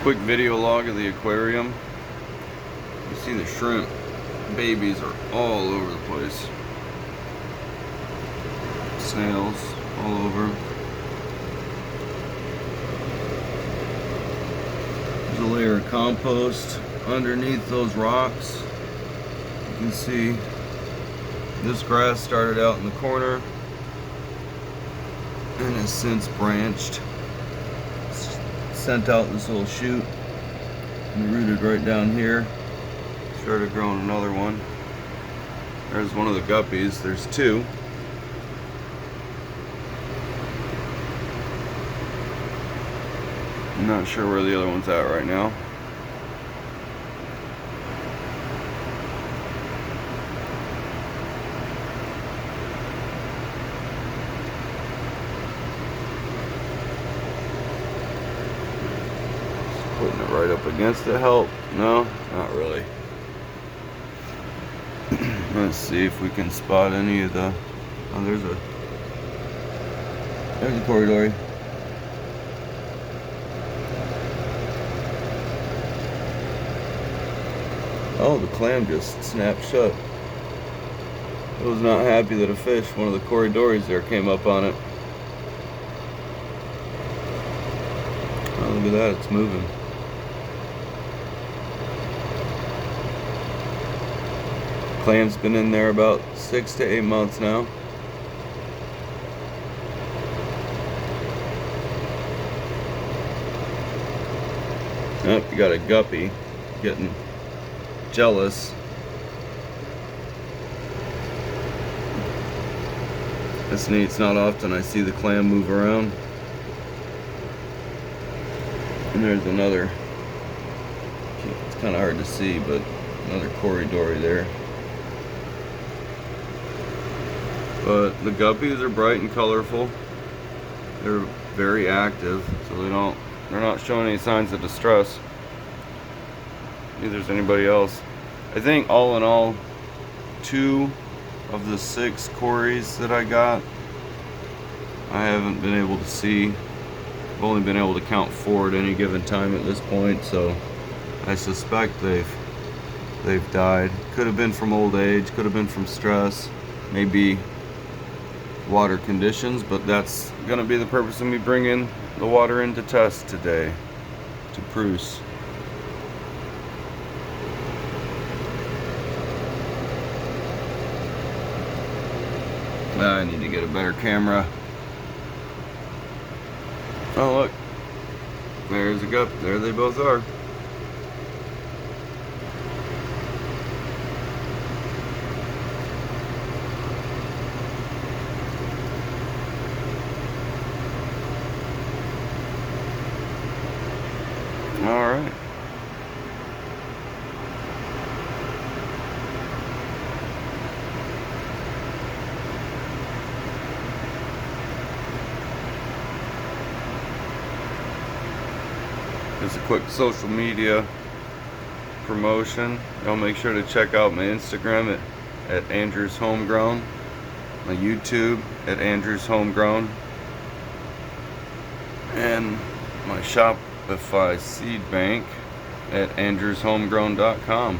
Quick video log of the aquarium. You see the shrimp babies are all over the place. Snails all over. There's a layer of compost underneath those rocks. You can see this grass started out in the corner and has since branched. Sent out this little shoot and rooted right down here. Started growing another one. There's one of the guppies. There's two. I'm not sure where the other one's at right now. Putting it right up against it help? No, not really. Let's see if we can spot any of the... Oh, there's a Cory Julii. Oh, the clam just snapped shut. I was not happy that a fish, one of the Cory Juliis there, came up on it. Oh, look at that, it's moving. Clam's been in there about 6 to 8 months now. Oh, you got a guppy getting jealous. That's neat. It's not often I see the clam move around. And there's another, it's kind of hard to see, but another Cory Julii there. But the guppies are bright and colorful. They're very active, so they're not showing any signs of distress. Neither is anybody else. I think all in all, 2 of the 6 Corys that I got, I haven't been able to see. I've only been able to count 4 at any given time at this point, so I suspect they've died. Could have been from old age, could have been from stress, maybe water conditions, but that's gonna be the purpose of me bringing the water in to test today to Bruce. I need to get a better camera. Oh look, there's a guppy. There they both are. All right. Just a quick social media promotion. Y'all make sure to check out my Instagram at Andrews Homegrown, my YouTube at Andrews Homegrown, and my Shopify seed bank at andrewshomegrown.com.